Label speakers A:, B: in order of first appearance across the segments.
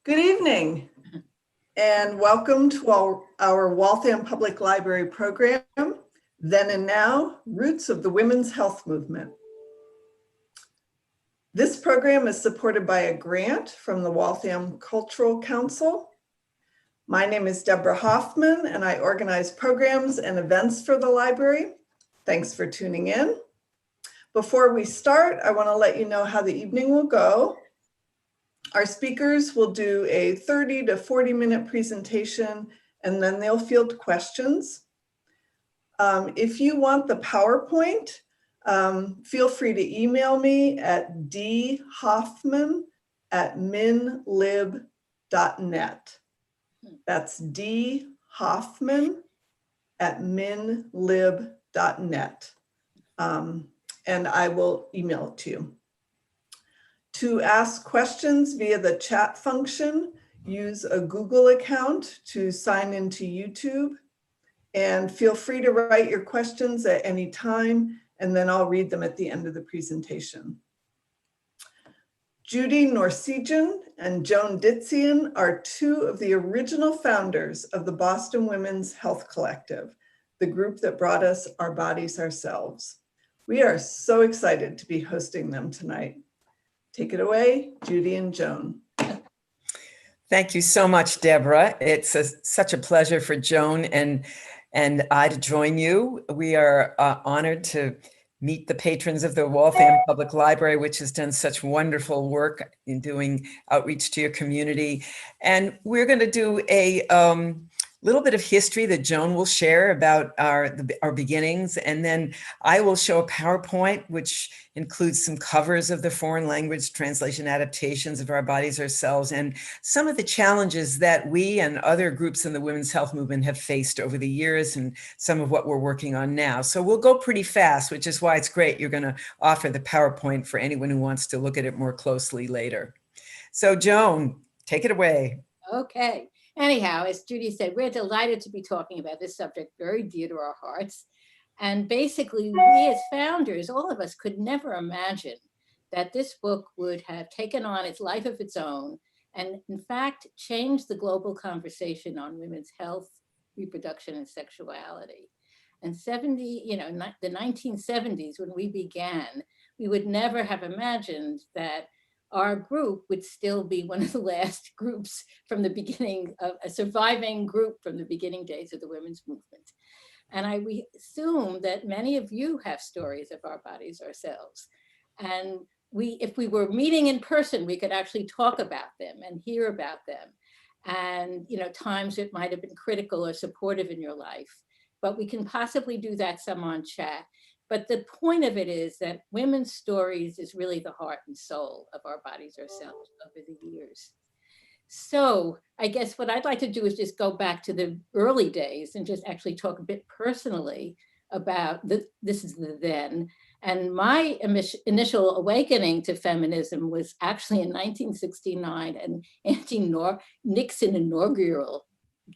A: Good evening, and welcome to our Waltham Public Library program, Then and Now, Roots of the Women's Health Movement. This program is supported by a grant from the Waltham Cultural Council. My name is Deborah Hoffman, and I organize programs and events for the library. Thanks for tuning in. Before we start, I want to let you know how the evening will go. Our speakers will do a 30 to 40-minute presentation, and then they'll field questions. If you want the PowerPoint, feel free to email me at dhoffman@minlib.net. That's dhoffman@minlib.net. And I will email it to you. To ask questions via the chat function, use a Google account to sign into YouTube, and feel free to write your questions at any time, and then I'll read them at the end of the presentation. Judy Norsegian and Joan Ditzian are two of the original founders of the Boston Women's Health Collective, the group that brought us Our Bodies Ourselves. We are so excited to be hosting them tonight. Take it away, Judy and Joan.
B: Thank you so much, Deborah. It's such a pleasure for Joan and I to join you. We are honored to meet the patrons of the Waltham Public Library, which has done such wonderful work in doing outreach to your community. And we're going to do a little bit of history that Joan will share about our beginnings, and then I will show a PowerPoint which includes some covers of the foreign language translation adaptations of Our Bodies Ourselves and some of the challenges that we and other groups in the women's health movement have faced over the years and some of what we're working on now. So we'll go pretty fast, which is why it's great you're going to offer the PowerPoint for anyone who wants to look at it more closely later. So Joan, take it away.
C: Okay. Anyhow, as Judy said, we're delighted to be talking about this subject very dear to our hearts. And basically, we as founders, all of us could never imagine that this book would have taken on its life of its own and in fact, changed the global conversation on women's health, reproduction, and sexuality. And the 1970s, when we began, we would never have imagined that our group would still be one of the last groups from the beginning of a surviving group from the beginning days of the women's movement. And we assume that many of you have stories of Our Bodies Ourselves. And if we were meeting in person, we could actually talk about them and hear about them. And times it might have been critical or supportive in your life, but we can possibly do that some on chat. But the point of it is that women's stories is really the heart and soul of Our Bodies Ourselves over the years. So I guess what I'd like to do is just go back to the early days and just actually talk a bit personally about this is the then. And my initial awakening to feminism was actually in 1969, an anti-Nixon inaugural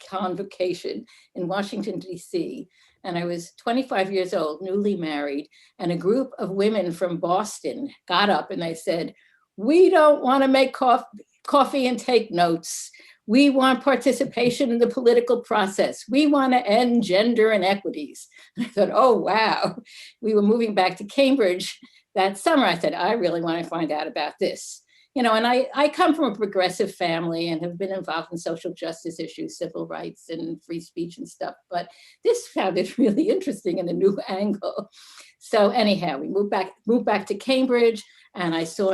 C: convocation in Washington, D.C. And I was 25 years old, newly married, and a group of women from Boston got up and they said, "We don't want to make coffee and take notes. We want participation in the political process. We want to end gender inequities." And I thought, oh, wow. We were moving back to Cambridge that summer. I said, I really want to find out about this. And I come from a progressive family and have been involved in social justice issues, civil rights and free speech and stuff. But this sounded really interesting in a new angle. So anyhow, we moved back to Cambridge, and I saw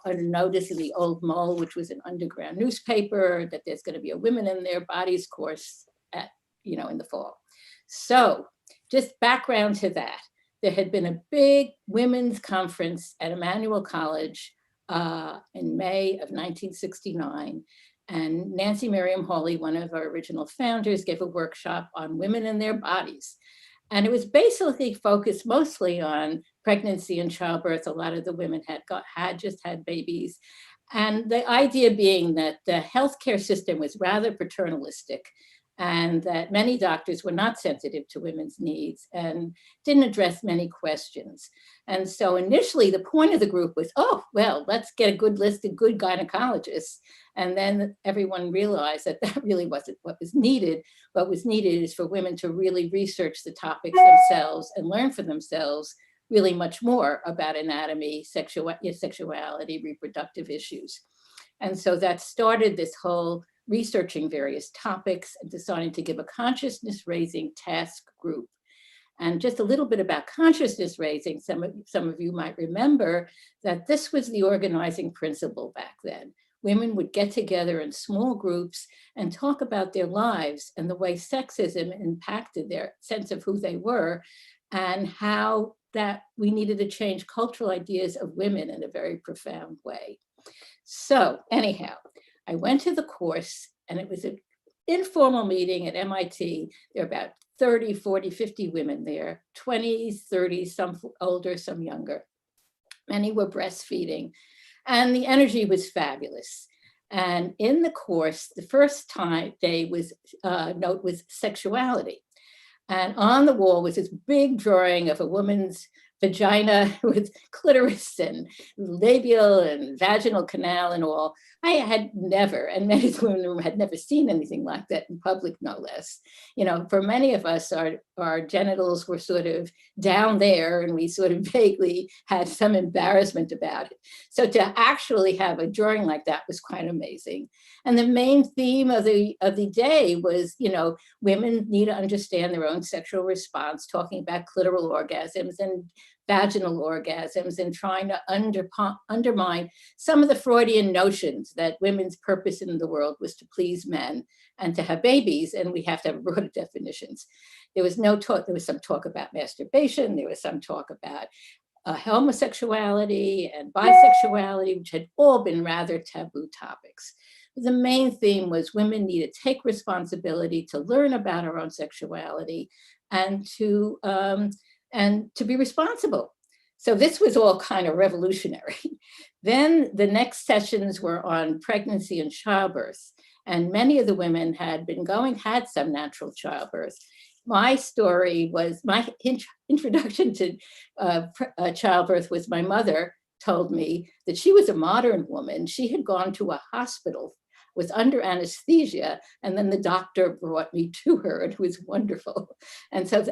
C: a notice in the Old Mole, which was an underground newspaper, that there's going to be a Women in Their Bodies course in the fall. So just background to that. There had been a big women's conference at Emmanuel College in May of 1969. And Nancy Miriam Hawley, one of our original founders, gave a workshop on women and their bodies. And it was basically focused mostly on pregnancy and childbirth. A lot of the women had just had babies. And the idea being that the healthcare system was rather paternalistic, and that many doctors were not sensitive to women's needs and didn't address many questions. And so initially the point of the group was, oh, well, let's get a good list of good gynecologists And then everyone realized that that really wasn't what was needed. What was needed is for women to really research the topics themselves and learn for themselves really much more about anatomy, sexuality, reproductive issues. And so that started this whole researching various topics and deciding to give a consciousness raising task group. And just a little bit about consciousness raising, some of you might remember that this was the organizing principle back then. Women would get together in small groups and talk about their lives and the way sexism impacted their sense of who they were, and how that we needed to change cultural ideas of women in a very profound way. So anyhow, I went to the course, and it was an informal meeting at MIT. There were about 30, 40, 50 women there, 20s, 30s, some older, some younger. Many were breastfeeding, and the energy was fabulous. And in the course, the first day was note was sexuality. And on the wall was this big drawing of a woman's vagina with clitoris and labial and vaginal canal and all. I had never, and many of the women in the room had never seen anything like that in public, no less. You know, for many of us, our genitals were sort of down there, and we sort of vaguely had some embarrassment about it. So to actually have a drawing like that was quite amazing. And the main theme of the day was, you know, women need to understand their own sexual response, talking about clitoral orgasms and vaginal orgasms, and trying to undermine some of the Freudian notions that women's purpose in the world was to please men and to have babies, and we have to have broader definitions. There was no talk, there was some talk about masturbation, there was some talk about homosexuality and bisexuality, which had all been rather taboo topics. The main theme was women need to take responsibility to learn about our own sexuality and to be responsible. So this was all kind of revolutionary. Then the next sessions were on pregnancy and childbirth. And many of the women had some natural childbirth. My story was, my introduction to childbirth was my mother told me that she was a modern woman. She had gone to a hospital, was under anesthesia, and then the doctor brought me to her, and it was wonderful. And so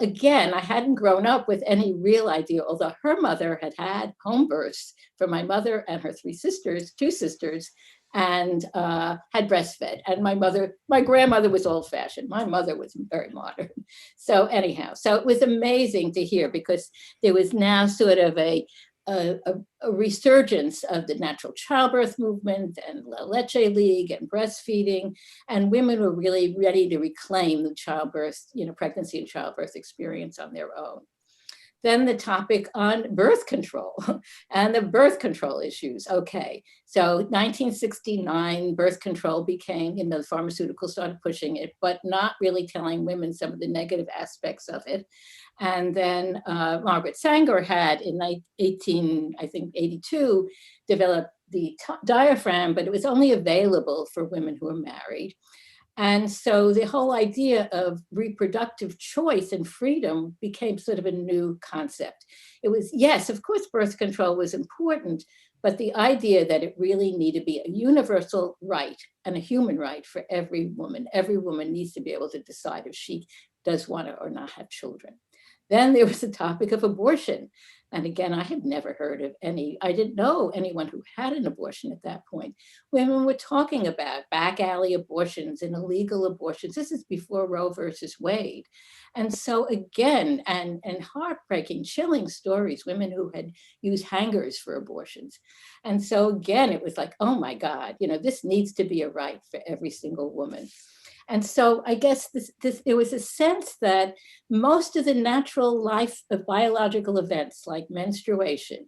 C: again, I hadn't grown up with any real idea, although her mother had home births for my mother and her two sisters, and had breastfed. And my grandmother was old fashioned. My mother was very modern. So anyhow, so it was amazing to hear, because there was now sort of a resurgence of the natural childbirth movement and La Leche League and breastfeeding, and women were really ready to reclaim the childbirth, pregnancy and childbirth experience on their own. Then the topic on birth control and the birth control issues. Okay, so 1969, birth control became, the pharmaceuticals started pushing it, but not really telling women some of the negative aspects of it. And then Margaret Sanger had in 1882 developed the diaphragm, but it was only available for women who were married. And so the whole idea of reproductive choice and freedom became sort of a new concept. It was, yes, of course, birth control was important, but the idea that it really needed to be a universal right and a human right for every woman. Every woman needs to be able to decide if she does want to or not have children. Then there was the topic of abortion. And again, I had never heard of I didn't know anyone who had an abortion at that point. Women were talking about back alley abortions and illegal abortions. This is before Roe versus Wade. And so again, and heartbreaking, chilling stories, women who had used hangers for abortions. And so again, it was like, oh my God, this needs to be a right for every single woman. And so I guess there was a sense that most of the natural life of biological events like menstruation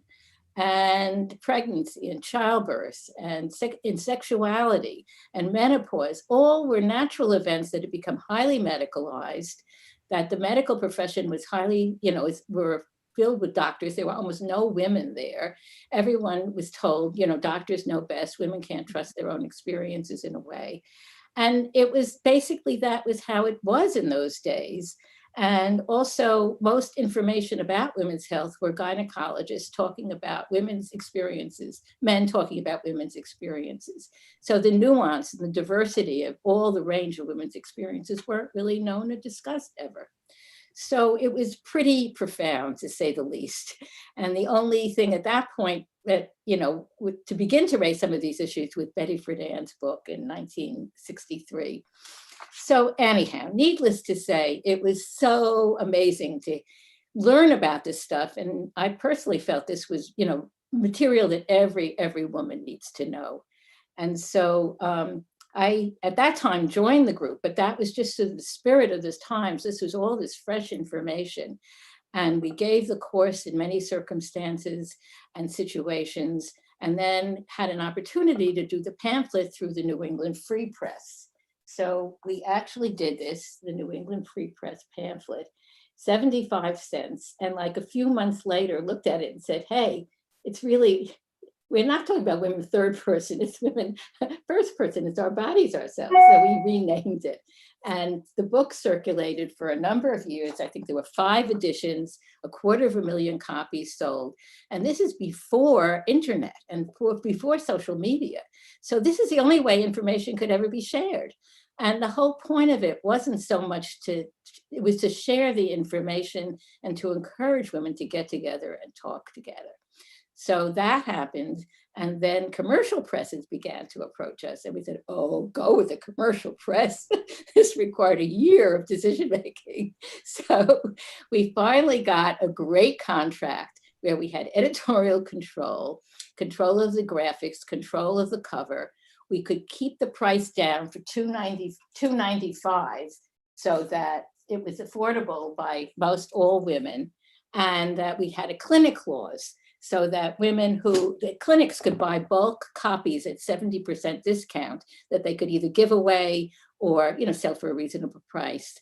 C: and pregnancy and childbirth and sexuality and menopause, all were natural events that had become highly medicalized, that the medical profession was highly, were filled with doctors. There were almost no women there. Everyone was told, doctors know best. Women can't trust their own experiences in a way. And it was basically, that was how it was in those days. And also most information about women's health were gynecologists talking about women's experiences, men talking about women's experiences. So the nuance and the diversity of all the range of women's experiences weren't really known or discussed ever. So it was pretty profound, to say the least. And the only thing at that point that, to begin to raise some of these issues with Betty Friedan's book in 1963. So anyhow, needless to say, it was so amazing to learn about this stuff. And I personally felt this was, material that every woman needs to know. And so I, at that time, joined the group, but that was just the spirit of this times. This was all this fresh information. And we gave the course in many circumstances and situations, and then had an opportunity to do the pamphlet through the New England Free Press. So we actually did this, the New England Free Press pamphlet, 75 cents. And like a few months later, looked at it and said, hey, it's really, we're not talking about women third person, it's women first person, it's our bodies ourselves. So we renamed it. And the book circulated for a number of years. I think there were 5 editions, 250,000 copies sold. And this is before internet and before social media. So this is the only way information could ever be shared. And the whole point of it wasn't so much it was to share the information and to encourage women to get together and talk together. So that happened. And then commercial presses began to approach us. And we said, oh, go with the commercial press. This required a year of decision making. So we finally got a great contract where we had editorial control of the graphics, control of the cover. We could keep the price down for $2.95 so that it was affordable by most all women. And that we had a clinic clause, so that the clinics could buy bulk copies at 70% discount that they could either give away or, sell for a reasonable price.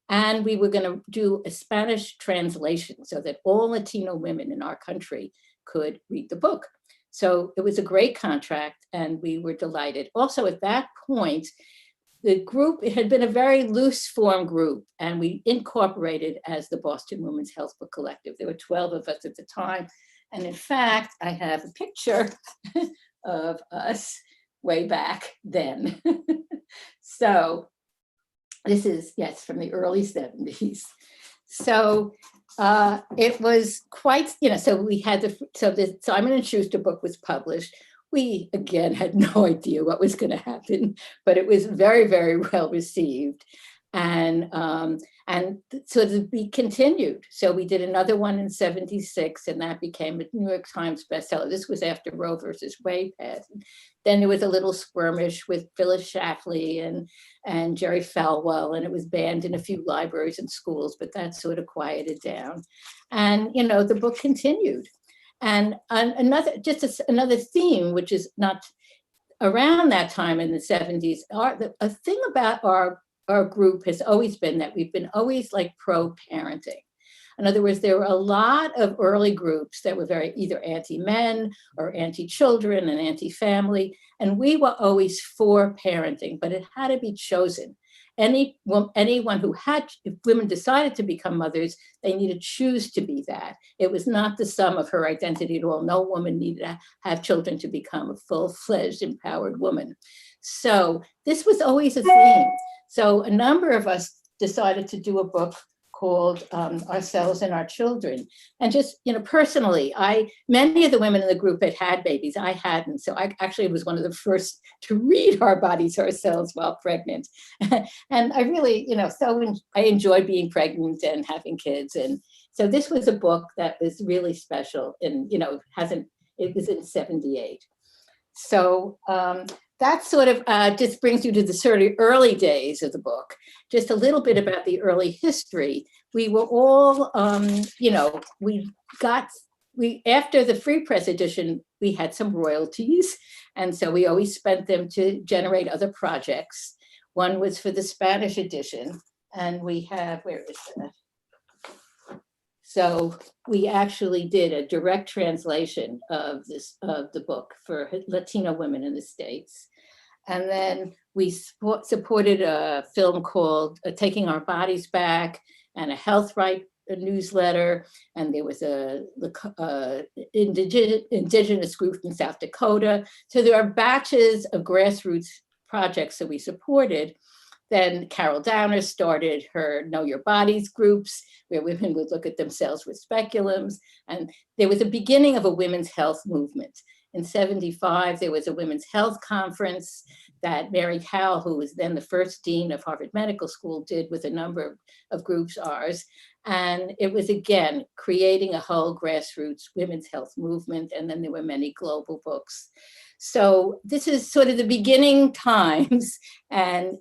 C: And we were going to do a Spanish translation so that all Latino women in our country could read the book. So it was a great contract and we were delighted. Also at that point, the group, it had been a very loose form group, and we incorporated as the Boston Women's Health Book Collective. There were 12 of us at the time. And in fact, I have a picture of us way back then. So this is, yes, from the early 70s. So it was quite, so we had the Simon & Schuster book was published. We, again, had no idea what was going to happen, but it was very, very well received. And so we continued. So we did another one in 76, and that became a New York Times bestseller. This was after Roe versus Wade passed. Then there was a little skirmish with Phyllis Schlafly and Jerry Falwell, and it was banned in a few libraries and schools, but that sort of quieted down. And, the book continued. And another theme, which is not around that time in the 70s, a thing about our group has always been that we've been always like pro-parenting. In other words, there were a lot of early groups that were very either anti-men or anti-children and anti-family, and we were always for parenting, but it had to be chosen. Anyone who if women decided to become mothers, they needed to choose to be that. It was not the sum of her identity at all. No woman needed to have children to become a full-fledged, empowered woman. So this was always a theme. So a number of us decided to do a book called Ourselves and Our Children. And just, personally, many of the women in the group had babies. I hadn't. So I actually was one of the first to read Our Bodies Ourselves while pregnant. And I really, I enjoyed being pregnant and having kids. And so this was a book that was really special and, it was in 78. So that sort of just brings you to the sort of early days of the book. Just a little bit about the early history. We were all, after the Free Press edition, we had some royalties. And so we always spent them to generate other projects. One was for the Spanish edition. And we have, where is that? So we actually did a direct translation of the book for Latino women in the States. And then we supported a film called Taking Our Bodies Back. and a health right newsletter, and there was a indigenous group in South Dakota. So there are batches of grassroots projects that we supported. Then Carol Downer started her Know Your Bodies groups, where women would look at themselves with speculums. And there was a beginning of a women's health movement. In '75, there was a women's health conference that Mary Cowell, who was then the first dean of Harvard Medical School, did with a number of groups, ours. And it was, again, creating a whole grassroots women's health movement. And then there were many global books. So this is sort of the beginning times, and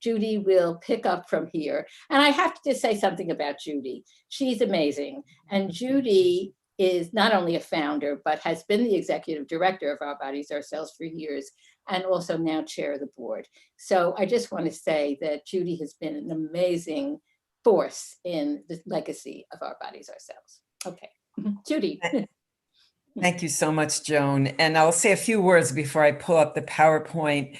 C: Judy will pick up from here. And I have to just say something about Judy. She's amazing. And Judy is not only a founder, but has been the executive director of Our Bodies, Ourselves for years, and also now chair of the board. So I just want to say that Judy has been an amazing force in the legacy of Our Bodies, Ourselves. Okay, Judy.
B: Thank you so much, Joan. And I'll say a few words before I pull up the PowerPoint.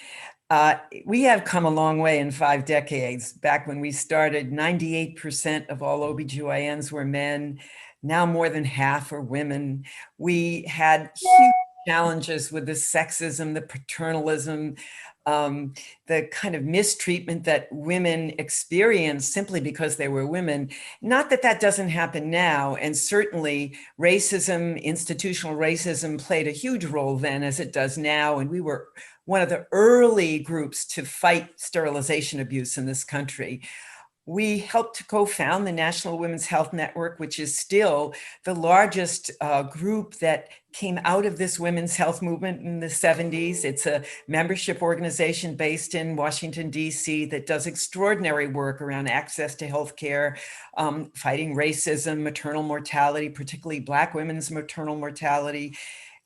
B: We have come a long way in 5 decades. Back when we started, 98% of all OBGYNs were men. Now more than half are women. We had huge challenges with the sexism, the paternalism, the kind of mistreatment that women experienced simply because they were women. Not that that doesn't happen now, and certainly racism, institutional racism played a huge role then as it does now, and we were one of the early groups to fight sterilization abuse in this country. We helped to co-found the National Women's Health Network, which is still the largest group that came out of this women's health movement in the 70s. It's a membership organization based in Washington, D.C. that does extraordinary work around access to healthcare, fighting racism, maternal mortality, particularly Black women's maternal mortality.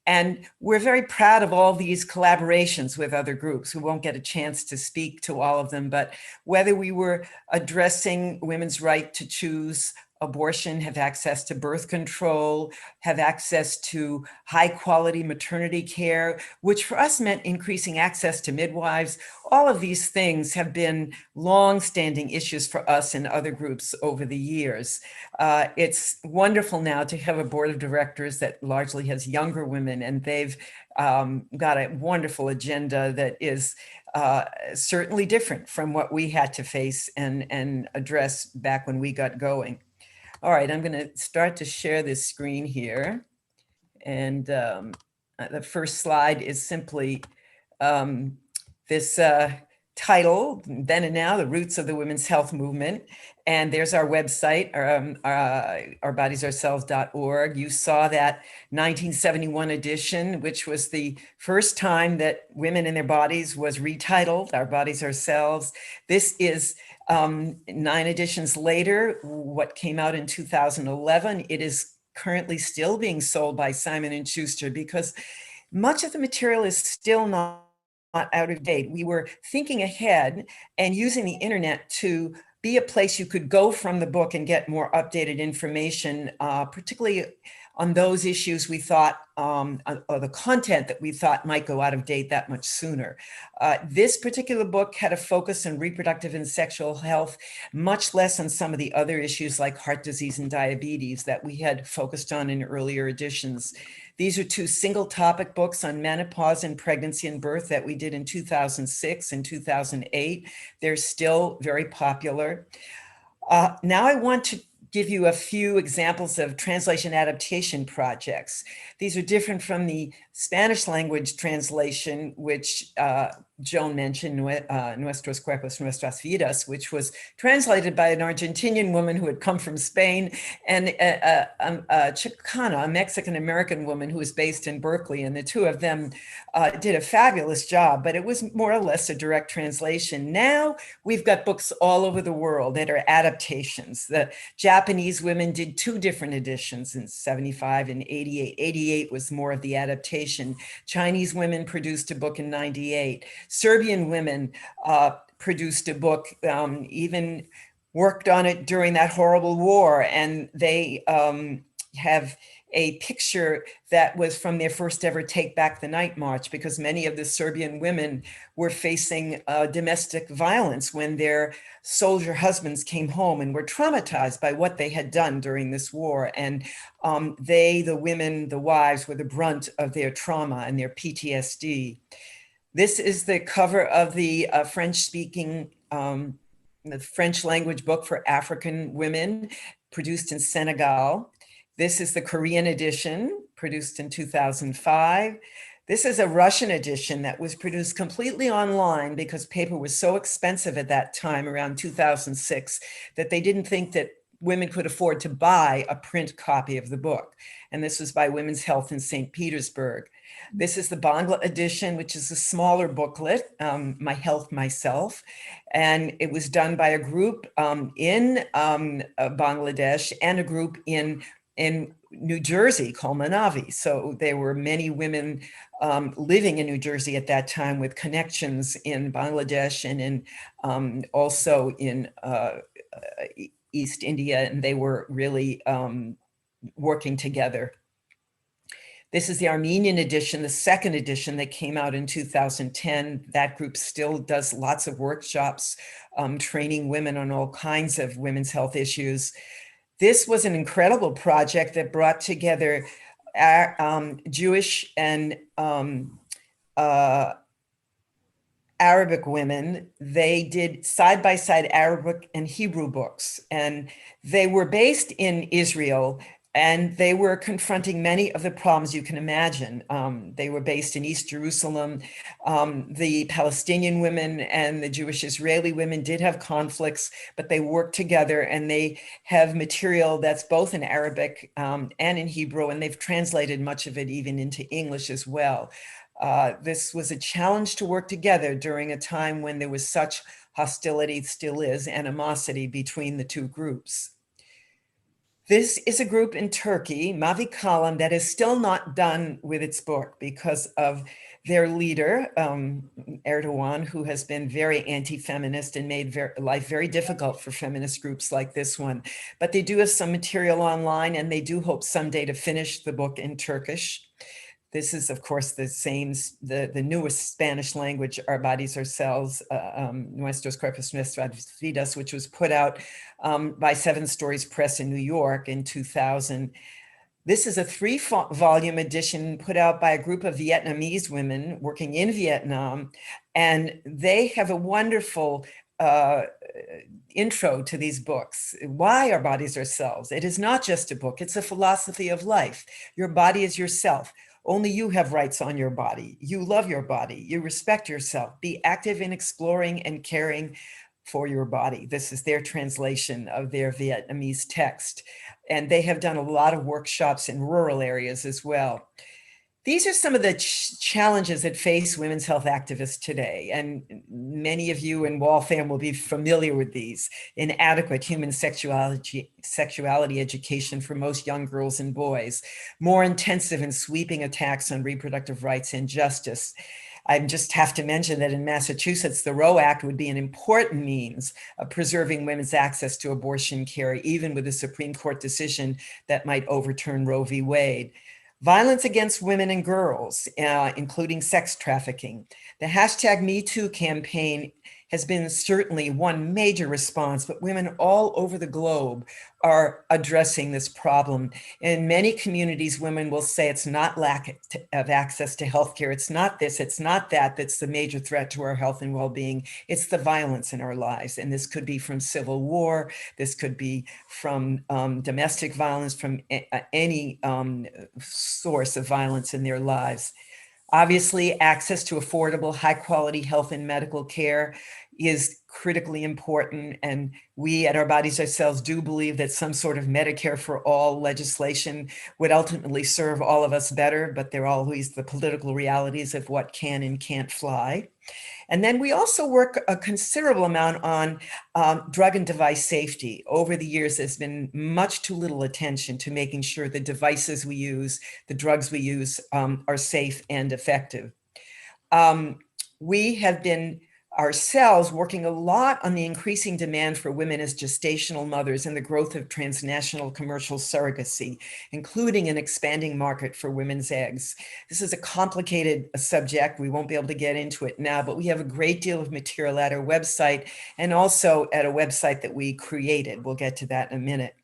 B: And we're very proud of all these collaborations with other groups. We won't get a chance to speak to all of them, but whether we were addressing women's right to choose abortion, have access to birth control, have access to high quality maternity care, which for us meant increasing access to midwives. All of these things have been long-standing issues for us and other groups over the years. It's wonderful now to have a board of directors that largely has younger women, and they've got a wonderful agenda that is certainly different from what we had to face and address back when we got going. All right, I'm going to start to share this screen here. And the first slide is simply this title, Then and Now, The Roots of the Women's Health Movement. And there's our website, ourbodiesourselves.org. You saw that 1971 edition, which was the first time that Women in Their Bodies was retitled, Our Bodies Ourselves. This is 9 editions later, what came out in 2011. It is currently still being sold by Simon Schuster because much of the material is still not out of date. We were thinking ahead and using the internet to be a place you could go from the book and get more updated information, particularly on those issues we thought, or the content that we thought might go out of date that much sooner. This particular book had a focus on reproductive and sexual health, much less on some of the other issues like heart disease and diabetes that we had focused on in earlier editions. These are 2 single topic books on menopause and pregnancy and birth that we did in 2006 and 2008. They're still very popular. Now I want to give you a few examples of translation adaptation projects. These are different from the Spanish language translation, which Joan mentioned, Nuestros Cuerpos, Nuestras Vidas, which was translated by an Argentinian woman who had come from Spain, and a Chicana, a Mexican-American woman who was based in Berkeley, and the 2 of them did a fabulous job, but it was more or less a direct translation. Now we've got books all over the world that are adaptations. The Japanese women did 2 different editions in 75 and 88. 88 was more of the adaptation. Chinese women produced a book in 98. Serbian women produced a book, even worked on it during that horrible war. And they have a picture that was from their first ever Take Back the Night march, because many of the Serbian women were facing domestic violence when their soldier husbands came home and were traumatized by what they had done during this war. And the women, the wives, were the brunt of their trauma and their PTSD. This is the cover of the French-speaking, the French language book for African women, produced in Senegal. This is the Korean edition, produced in 2005. This is a Russian edition that was produced completely online because paper was so expensive at that time, around 2006, that they didn't think that women could afford to buy a print copy of the book. And this was by Women's Health in St. Petersburg. This is the Bangla edition, which is a smaller booklet, My Health, Myself. And it was done by a group in Bangladesh and a group in New Jersey called Manavi. So there were many women living in New Jersey at that time with connections in Bangladesh and in also in East India, and they were really working together. This is the Armenian edition, the second edition that came out in 2010. That group still does lots of workshops, training women on all kinds of women's health issues. This was an incredible project that brought together Jewish and Arabic women. They did side-by-side Arabic and Hebrew books, and they were based in Israel, and they were confronting many of the problems you can imagine. They were based in East Jerusalem. The Palestinian women and the Jewish Israeli women did have conflicts, but they worked together, and they have material that's both in Arabic and in Hebrew, and they've translated much of it even into English as well. This was a challenge to work together during a time when there was such hostility, still is, animosity between the two groups. This is a group in Turkey, Mavi Kalam, that is still not done with its book because of their leader, Erdogan, who has been very anti-feminist and made life very difficult for feminist groups like this one. But they do have some material online, and they do hope someday to finish the book in Turkish. This is, of course, the same, the newest Spanish language, Our Bodies, Ourselves, Nuestros Cuerpos, Nuestras Vidas, which was put out by Seven Stories Press in New York in 2000. This is a 3-volume edition put out by a group of Vietnamese women working in Vietnam, and they have a wonderful intro to these books. Why Our Bodies, Ourselves? It is not just a book, it's a philosophy of life. Your body is yourself. Only you have rights on your body. You love your body. You respect yourself. Be active in exploring and caring for your body. This is their translation of their Vietnamese text. And they have done a lot of workshops in rural areas as well. These are some of the challenges that face women's health activists today. And many of you in Waltham will be familiar with these. Inadequate human sexuality education for most young girls and boys, more intensive and sweeping attacks on reproductive rights and justice. I just have to mention that in Massachusetts, the Roe Act would be an important means of preserving women's access to abortion care, even with a Supreme Court decision that might overturn Roe v. Wade. Violence against women and girls, including sex trafficking. The hashtag #MeToo campaign has been certainly one major response, but women all over the globe are addressing this problem. In many communities, women will say it's not lack of access to healthcare. It's not this, it's not that, that's the major threat to our health and well-being. It's the violence in our lives. And this could be from civil war. This could be from domestic violence, from any source of violence in their lives. Obviously, access to affordable, high-quality health and medical care is critically important. And we at Our Bodies, Ourselves do believe that some sort of Medicare for all legislation would ultimately serve all of us better, but there are always the political realities of what can and can't fly. And then we also work a considerable amount on drug and device safety. Over the years, there's been much too little attention to making sure the devices we use, the drugs we use are safe and effective. We have been ourselves working a lot on the increasing demand for women as gestational mothers and the growth of transnational commercial surrogacy, including an expanding market for women's eggs. This is a complicated subject. We won't be able to get into it now, but we have a great deal of material at our website and also at a website that we created. We'll get to that in a minute.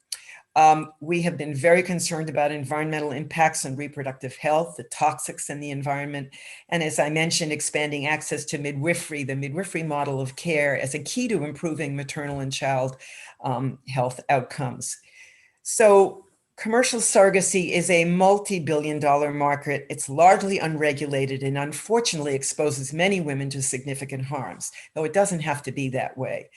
B: We have been very concerned about environmental impacts on reproductive health, the toxics in the environment, and as I mentioned, expanding access to midwifery, the midwifery model of care as a key to improving maternal and child health outcomes. So commercial surrogacy is a multi-billion-dollar market. It's largely unregulated and unfortunately exposes many women to significant harms, though it doesn't have to be that way.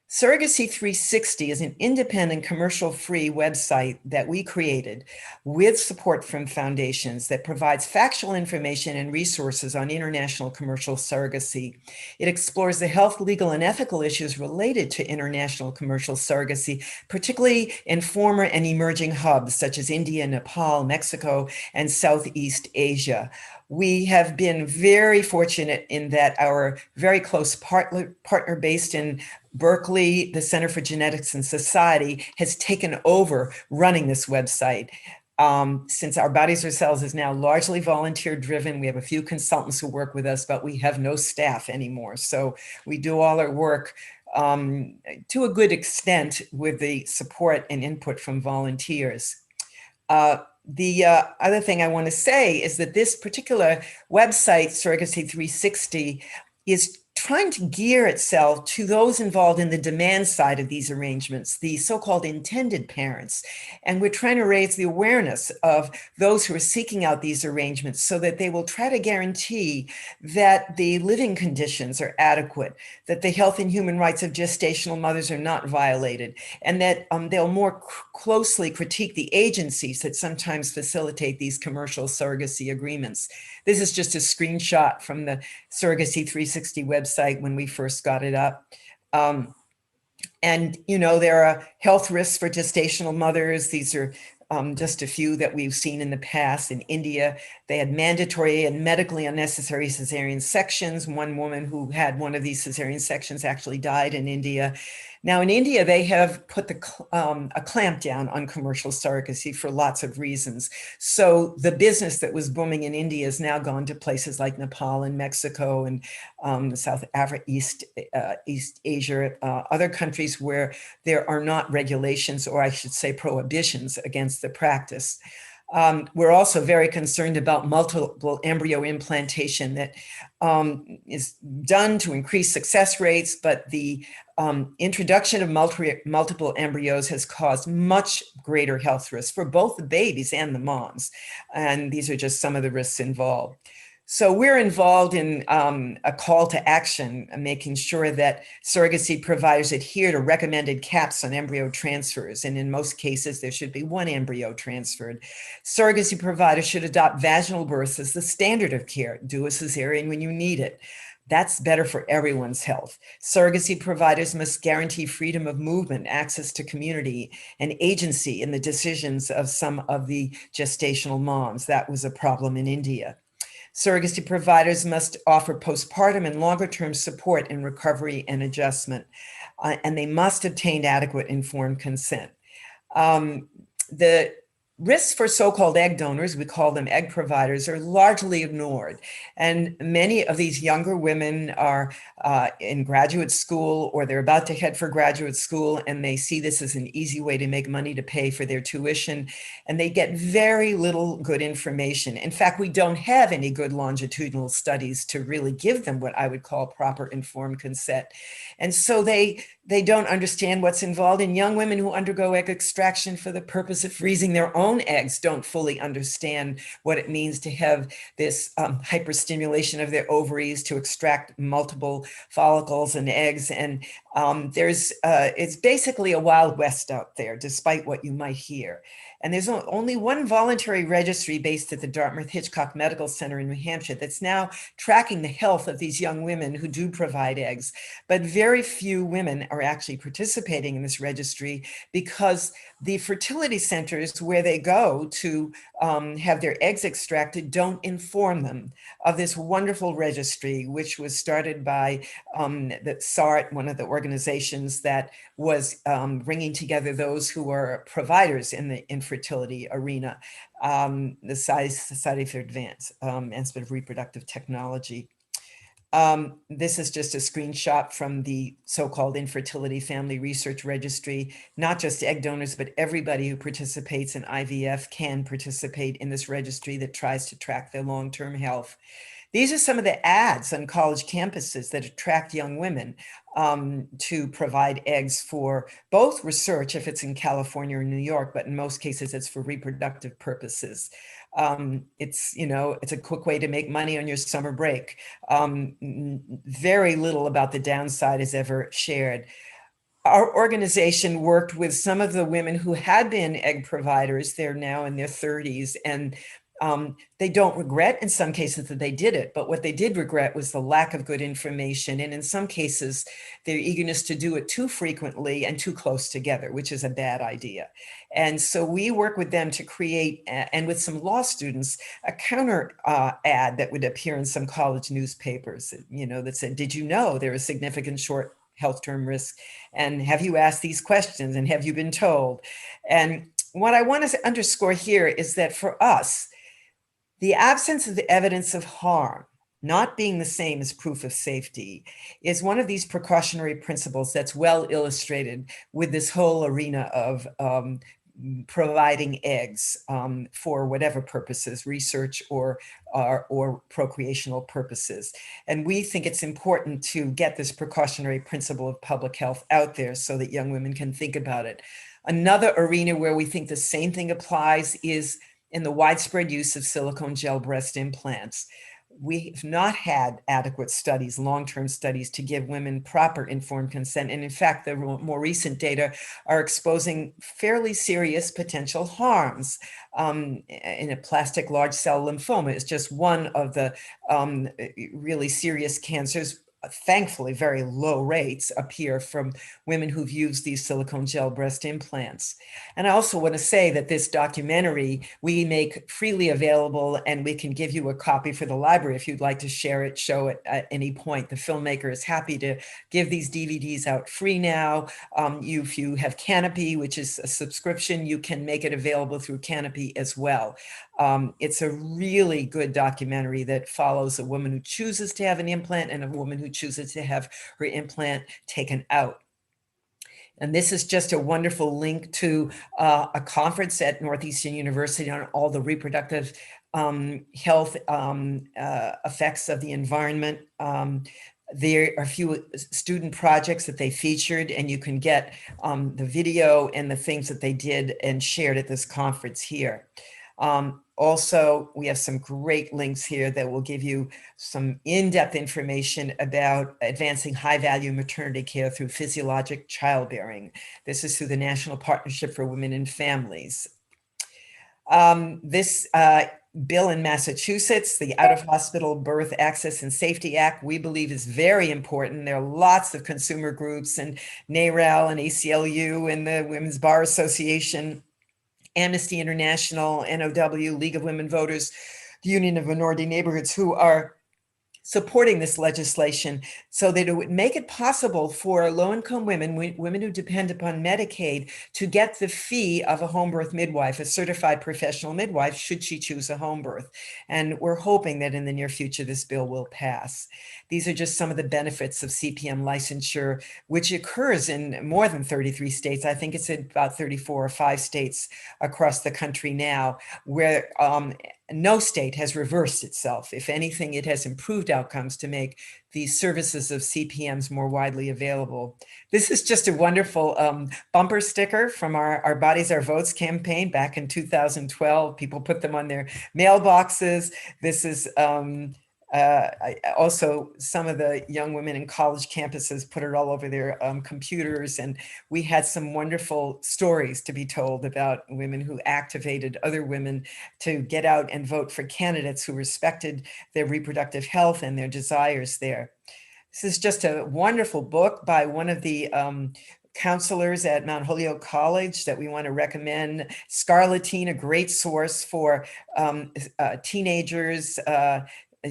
B: Surrogacy 360 is an independent commercial-free website that we created with support from foundations that provides factual information and resources on international commercial surrogacy. It explores the health, legal, and ethical issues related to international commercial surrogacy, particularly in former and emerging hubs such as India, Nepal, Mexico, and Southeast Asia. We have been very fortunate in that our very close partner based in Berkeley, the Center for Genetics and Society, has taken over running this website. Since our Bodiesselves is now largely volunteer driven, we have a few consultants who work with us, but we have no staff anymore. So we do all our work to a good extent with the support and input from volunteers. The other thing I want to say is that this particular website, Surrogacy 360, is trying to gear itself to those involved in the demand side of these arrangements, the so-called intended parents. And we're trying to raise the awareness of those who are seeking out these arrangements so that they will try to guarantee that the living conditions are adequate, that the health and human rights of gestational mothers are not violated, and that they'll more closely critique the agencies that sometimes facilitate these commercial surrogacy agreements. This is just a screenshot from the Surrogacy 360 website when we first got it up. And, you know, there are health risks for gestational mothers. These are just a few that we've seen in the past. In India, they had mandatory and medically unnecessary cesarean sections. One woman who had one of these cesarean sections actually died in India. Now, in India, they have put a clamp down on commercial surrogacy for lots of reasons. So the business that was booming in India has now gone to places like Nepal and Mexico and South Africa, East Asia, other countries where there are not regulations, or I should say prohibitions against the practice. We're also very concerned about multiple embryo implantation that is done to increase success rates, but the introduction of multiple embryos has caused much greater health risks for both the babies and the moms. And these are just some of the risks involved. So we're involved in a call to action, making sure that surrogacy providers adhere to recommended caps on embryo transfers. And in most cases, there should be one embryo transferred. Surrogacy providers should adopt vaginal births as the standard of care. Do a cesarean when you need it. That's better for everyone's health. Surrogacy providers must guarantee freedom of movement, access to community, and agency in the decisions of some of the gestational moms. That was a problem in India. Surrogacy providers must offer postpartum and longer-term support in recovery and adjustment, and they must obtain adequate informed consent. The risks for so-called egg donors, we call them egg providers, are largely ignored. And many of these younger women are in graduate school, or they're about to head for graduate school, and they see this as an easy way to make money to pay for their tuition. And they get very little good information. In fact, we don't have any good longitudinal studies to really give them what I would call proper informed consent. And so they don't understand what's involved. And young women who undergo egg extraction for the purpose of freezing their own eggs don't fully understand what it means to have this hyperstimulation of their ovaries to extract multiple follicles and eggs. And It's basically a Wild West out there, despite what you might hear. And there's only one voluntary registry based at the Dartmouth-Hitchcock Medical Center in New Hampshire that's now tracking the health of these young women who do provide eggs. But very few women are actually participating in this registry because the fertility centers where they go to have their eggs extracted don't inform them of this wonderful registry, which was started by the SART, one of the organizations that was bringing together those who are providers in the infertility arena, the Society for Advancement of Reproductive Technology. This is just a screenshot from the so-called Infertility Family Research Registry. Not just egg donors, but everybody who participates in IVF can participate in this registry that tries to track their long-term health. These are some of the ads on college campuses that attract young women to provide eggs for both research, if it's in California or New York, but in most cases it's for reproductive purposes. It's a quick way to make money on your summer break. Very little about the downside is ever shared. Our organization worked with some of the women who had been egg providers. They're now in their 30s, and they don't regret in some cases that they did it, but what they did regret was the lack of good information. And in some cases, their eagerness to do it too frequently and too close together, which is a bad idea. And so we work with them to create, and with some law students, a counter ad that would appear in some college newspapers, that said, did you know there is significant short health term risk? And have you asked these questions? And have you been told? And what I want to underscore here is that for us, the absence of the evidence of harm not being the same as proof of safety is one of these precautionary principles that's well illustrated with this whole arena of providing eggs for whatever purposes, research or procreational purposes. And we think it's important to get this precautionary principle of public health out there so that young women can think about it. Another arena where we think the same thing applies is in the widespread use of silicone gel breast implants. We have not had adequate studies, long-term studies, to give women proper informed consent. And in fact, the more recent data are exposing fairly serious potential harms. In a plastic large cell lymphoma is just one of the really serious cancers. Thankfully, very low rates appear from women who've used these silicone gel breast implants. And I also want to say that this documentary we make freely available, and we can give you a copy for the library if you'd like to share it, show it at any point. The filmmaker is happy to give these DVDs out free now. If you have Canopy, which is a subscription, you can make it available through Canopy as well. It's a really good documentary that follows a woman who chooses to have an implant and a woman who chooses to have her implant taken out. And this is just a wonderful link to a conference at Northeastern University on all the reproductive health effects of the environment. There are a few student projects that they featured, and you can get the video and the things that they did and shared at this conference here. Also, we have some great links here that will give you some in-depth information about advancing high-value maternity care through physiologic childbearing. This is through the National Partnership for Women and Families. This bill in Massachusetts, the Out-of-Hospital Birth Access and Safety Act, we believe is very important. There are lots of consumer groups, and NARAL and ACLU and the Women's Bar Association, Amnesty International, NOW, League of Women Voters, the Union of Minority Neighborhoods, who are supporting this legislation so that it would make it possible for low-income women, women who depend upon Medicaid, to get the fee of a home birth midwife, a certified professional midwife, should she choose a home birth. And we're hoping that in the near future, this bill will pass. These are just some of the benefits of CPM licensure, which occurs in more than 33 states. I think it's in about 34 or 5 states across the country now, where no state has reversed itself. If anything, it has improved outcomes to make these services of CPMs more widely available. This is just a wonderful bumper sticker from our Bodies, Our Votes campaign back in 2012. People put them on their mailboxes. This is Also, some of the young women in college campuses put it all over their computers, and we had some wonderful stories to be told about women who activated other women to get out and vote for candidates who respected their reproductive health and their desires there. This is just a wonderful book by one of the counselors at Mount Holyoke College that we want to recommend. Scarlettine, a great source for teenagers.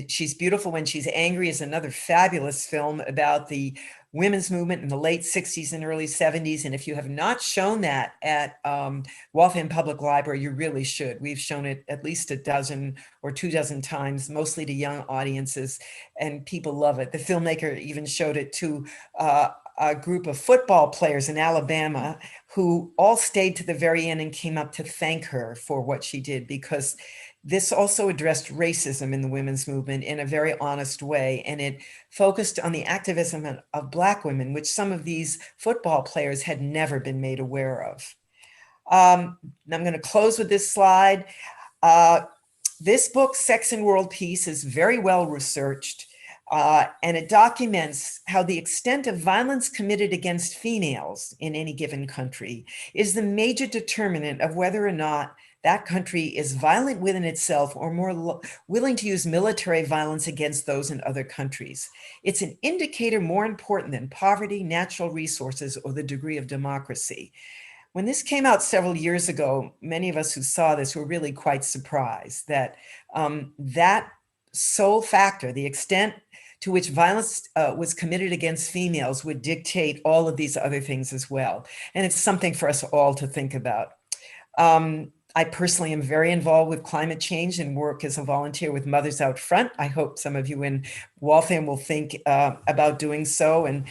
B: She's Beautiful When She's Angry is another fabulous film about the women's movement in the late 60s and early 70s. And if you have not shown that at Waltham Public Library, you really should. We've shown it at least a dozen or 24 times, mostly to young audiences, and people love it. The filmmaker even showed it to a group of football players in Alabama who all stayed to the very end and came up to thank her for what she did, because this also addressed racism in the women's movement in a very honest way, and it focused on the activism of Black women, which some of these football players had never been made aware of. I'm going to close with this slide. This book, Sex and World Peace, is very well researched, and it documents how the extent of violence committed against females in any given country is the major determinant of whether or not that country is violent within itself or more willing to use military violence against those in other countries. It's an indicator more important than poverty, natural resources, or the degree of democracy. When this came out several years ago, many of us who saw this were really quite surprised that that sole factor, the extent to which violence was committed against females, would dictate all of these other things as well. And it's something for us all to think about. I personally am very involved with climate change and work as a volunteer with Mothers Out Front. I hope some of you in Waltham will think about doing so and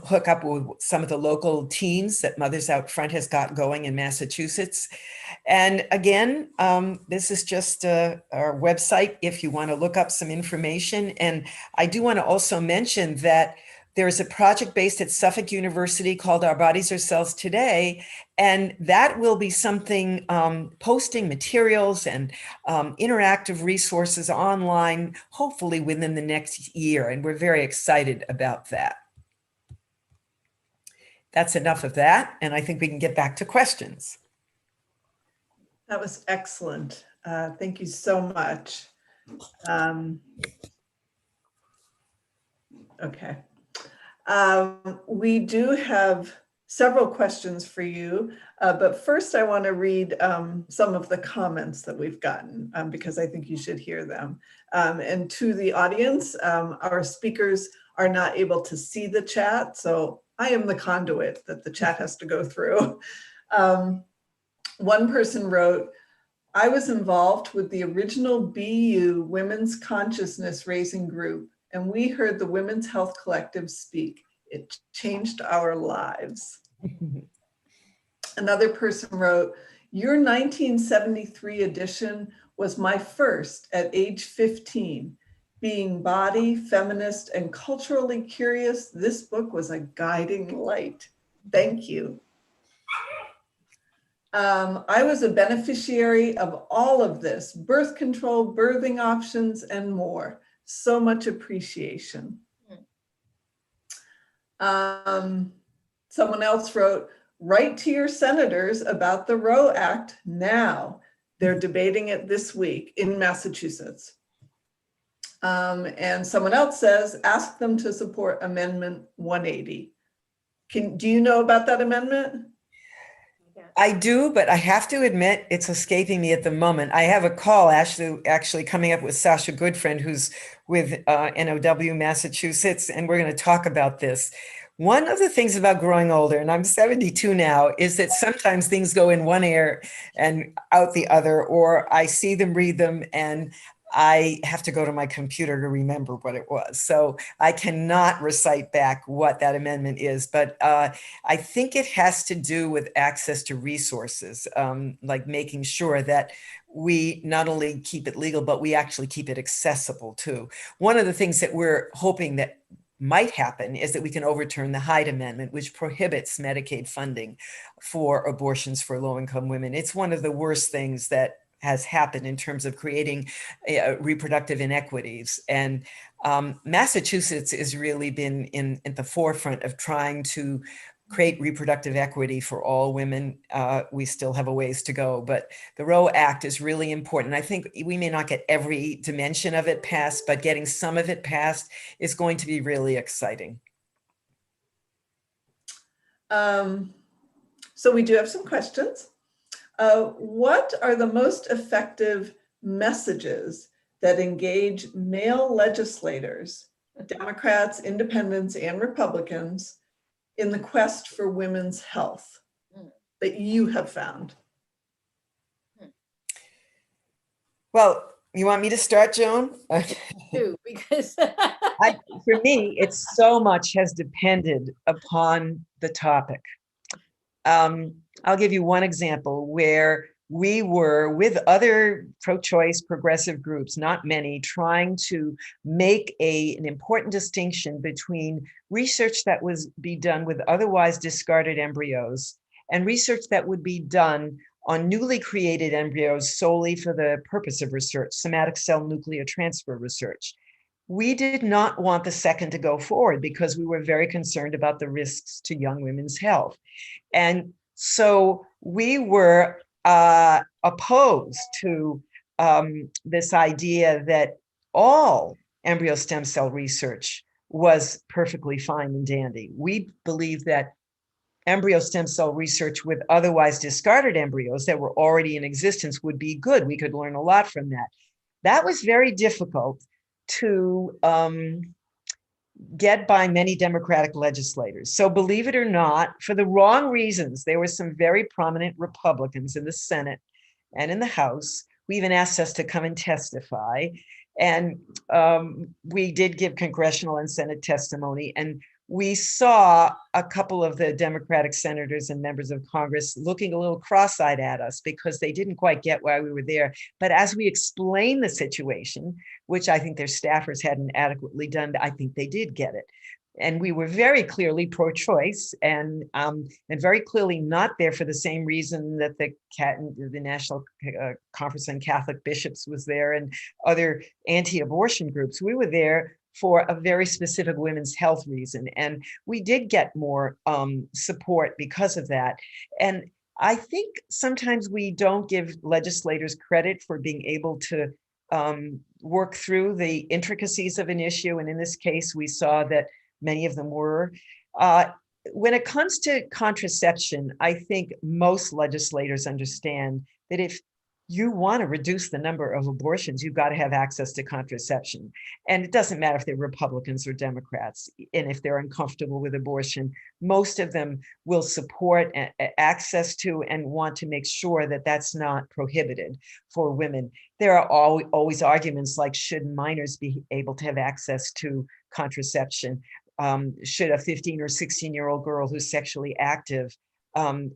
B: hook up with some of the local teams that Mothers Out Front has got going in Massachusetts. And again, this is just our website if you want to look up some information. And I do want to also mention that there is a project based at Suffolk University called Our Bodiesselves Today, and that will be something posting materials and interactive resources online, hopefully within the next year, and we're very excited about that. That's enough of that, and I think we can get back to questions.
A: That was excellent. Thank you so much. Okay. We do have several questions for you, but first I want to read some of the comments that we've gotten because I think you should hear them. And to the audience, our speakers are not able to see the chat, so I am the conduit that the chat has to go through. One person wrote, I was involved with the original BU Women's Consciousness Raising Group, and we heard the Women's Health Collective speak. It changed our lives. Another person wrote, your 1973 edition was my first at age 15. Being body, feminist, and culturally curious, this book was a guiding light. Thank you. I was a beneficiary of all of this, birth control, birthing options, and more. So much appreciation. Someone else wrote, write to your senators about the Roe Act now. They're debating it this week in Massachusetts. And someone else says, ask them to support Amendment 180. Do you know about that amendment?
B: I do, but I have to admit it's escaping me at the moment. I have a call actually coming up with Sasha Goodfriend, who's with NOW Massachusetts, and we're going to talk about this. One of the things about growing older, and I'm 72 now, is that sometimes things go in one ear and out the other, or I see them, read them, and I have to go to my computer to remember what it was. So I cannot recite back what that amendment is, but I think it has to do with access to resources, like making sure that we not only keep it legal, but we actually keep it accessible too. One of the things that we're hoping that might happen is that we can overturn the Hyde Amendment, which prohibits Medicaid funding for abortions for low-income women. It's one of the worst things that has happened in terms of creating reproductive inequities. And Massachusetts has really been at the forefront of trying to create reproductive equity for all women. We still have a ways to go, but the Roe Act is really important. I think we may not get every dimension of it passed, but getting some of it passed is going to be really exciting.
A: So we do have some questions. What are the most effective messages that engage male legislators, Democrats, independents, and Republicans, in the quest for women's health that you have found?
B: Well, you want me to start, Joan?
C: Because
B: For me, it's so much has depended upon the topic. I'll give you one example where we were with other pro-choice progressive groups, not many, trying to make an important distinction between research that was be done with otherwise discarded embryos and research that would be done on newly created embryos solely for the purpose of research, somatic cell nuclear transfer research. We did not want the second to go forward because we were very concerned about the risks to young women's health. And so we were opposed to this idea that all embryo stem cell research was perfectly fine and dandy. We believe that embryo stem cell research with otherwise discarded embryos that were already in existence would be good. We could learn a lot from that. That was very difficult to get by many Democratic legislators. So believe it or not, for the wrong reasons, there were some very prominent Republicans in the Senate and in the House who even asked us to come and testify. And we did give congressional and Senate testimony. And we saw a couple of the Democratic senators and members of Congress looking a little cross-eyed at us because they didn't quite get why we were there. But as we explained the situation, which I think their staffers hadn't adequately done, I think they did get it. And we were very clearly pro-choice and very clearly not there for the same reason that the National Conference on Catholic Bishops was there and other anti-abortion groups. We were there for a very specific women's health reason. And we did get more support because of that. And I think sometimes we don't give legislators credit for being able to work through the intricacies of an issue. And in this case, we saw that many of them were. When it comes to contraception, I think most legislators understand that if you want to reduce the number of abortions, you've got to have access to contraception. And it doesn't matter if they're Republicans or Democrats. And if they're uncomfortable with abortion, most of them will support access to and want to make sure that that's not prohibited for women. There are always arguments like, should minors be able to have access to contraception? Should a 15 or 16-year-old girl who's sexually active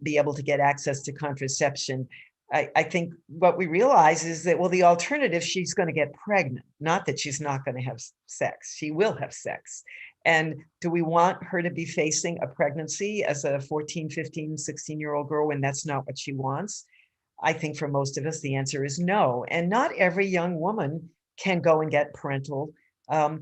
B: be able to get access to contraception? I think what we realize is that, well, the alternative, she's going to get pregnant, not that she's not going to have sex. She will have sex. And do we want her to be facing a pregnancy as a 14, 15, 16-year-old girl when that's not what she wants? I think for most of us, the answer is no. And not every young woman can go and get parental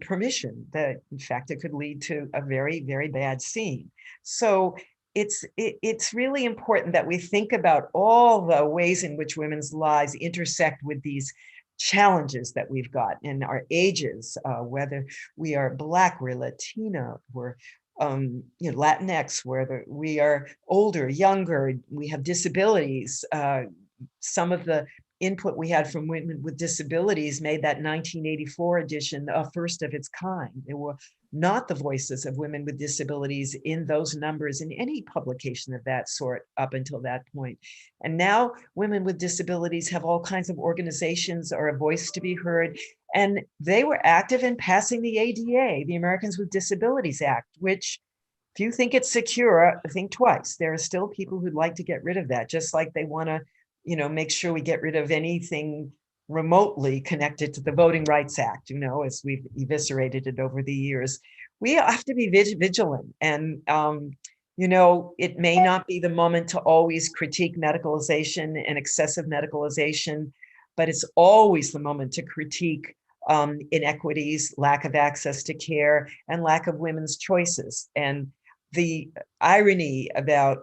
B: permission. That, in fact, it could lead to a very, very bad scene. So it's really important that we think about all the ways in which women's lives intersect with these challenges that we've got in our ages, whether we are Black, we're Latina, we're Latinx, whether we are older, younger, we have disabilities. Some of the input we had from women with disabilities made that 1984 edition a first of its kind. There were not the voices of women with disabilities in those numbers in any publication of that sort up until that point. And now women with disabilities have all kinds of organizations or a voice to be heard. And they were active in passing the ADA, the Americans with Disabilities Act, which, if you think it's secure, think twice. There are still people who'd like to get rid of that, just like they want to make sure we get rid of anything remotely connected to the Voting Rights Act, as we've eviscerated it over the years. We have to be vigilant. And, it may not be the moment to always critique medicalization and excessive medicalization. but it's always the moment to critique inequities, lack of access to care, and lack of women's choices. And the irony about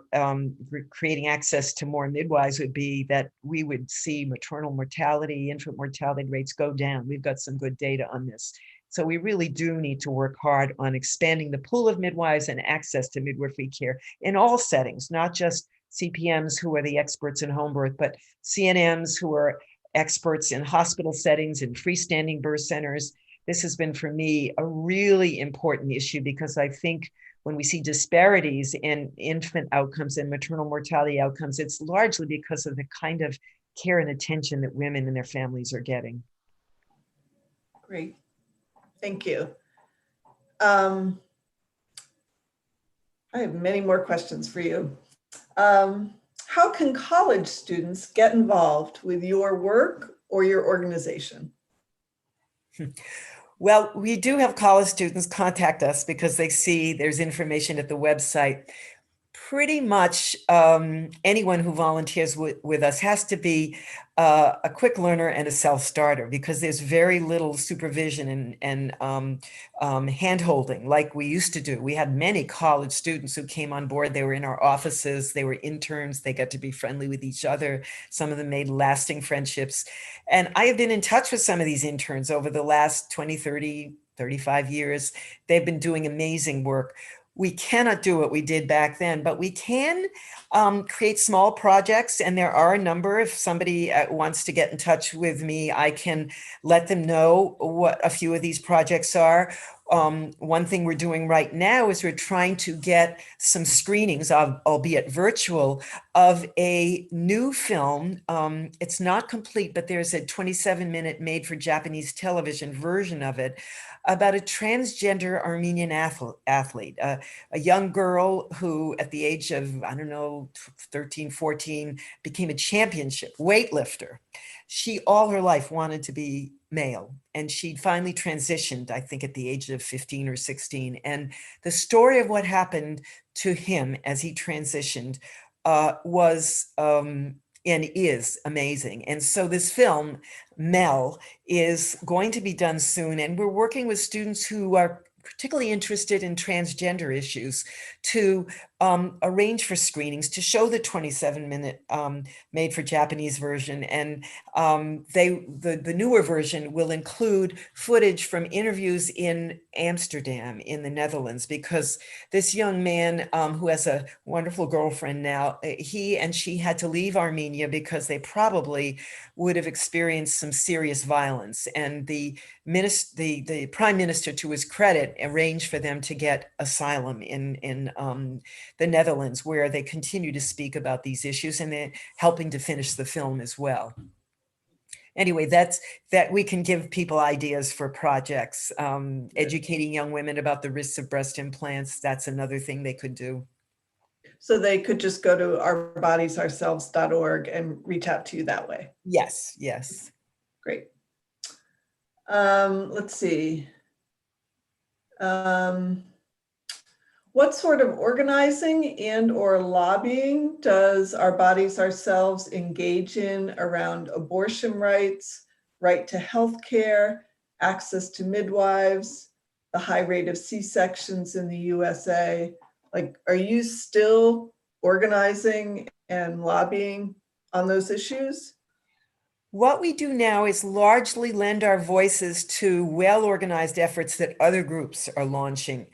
B: creating access to more midwives would be that we would see maternal mortality, infant mortality rates go down. We've got some good data on this. So we really do need to work hard on expanding the pool of midwives and access to midwifery care in all settings, not just CPMs who are the experts in home birth, but CNMs who are experts in hospital settings and freestanding birth centers. This has been, for me, a really important issue, because I think when we see disparities in infant outcomes and maternal mortality outcomes, it's largely because of the kind of care and attention that women and their families are getting.
A: Great. Thank you. I have many more questions for you. How can college students get involved with your work or your organization?
B: Well, we do have college students contact us because they see there's information at the website. Pretty much anyone who volunteers with us has to be a quick learner and a self-starter, because there's very little supervision and hand-holding like we used to do. We had many college students who came on board. They were in our offices. They were interns. They got to be friendly with each other. Some of them made lasting friendships. And I have been in touch with some of these interns over the last 20, 30, 35 years. They've been doing amazing work. We cannot do what we did back then, but we can create small projects, and there are a number. If somebody wants to get in touch with me, I can let them know what a few of these projects are. One thing we're doing right now is we're trying to get some screenings of, albeit virtual, of a new film. It's not complete, but there's a 27-minute made for Japanese television version of it about a transgender Armenian athlete, a young girl who at the age of, I don't know, 13, 14, became a championship weightlifter. She all her life wanted to be male, and she finally transitioned, I think, at the age of 15 or 16. And the story of what happened to him as he transitioned was and is amazing. And so this film, Mel, is going to be done soon. And we're working with students who are particularly interested in transgender issues to arrange for screenings to show the 27-minute made for Japanese version. And the newer version will include footage from interviews in Amsterdam in the Netherlands, because this young man who has a wonderful girlfriend now, he and she had to leave Armenia because they probably would have experienced some serious violence. And the prime minister, to his credit, arranged for them to get asylum in the Netherlands, where they continue to speak about these issues, and they're helping to finish the film as well. Anyway, that we can give people ideas for projects. Educating young women about the risks of breast implants, that's another thing they could do.
A: So they could just go to ourbodiesourselves.org and reach out to you that way.
B: Yes, yes.
A: Great. Let's see. What sort of organizing and or lobbying does Our Bodies Ourselves engage in around abortion rights, right to health care, access to midwives, the high rate of C-sections in the USA? Like, are you still organizing and lobbying on those issues?
B: What we do now is largely lend our voices to well-organized efforts that other groups are launching.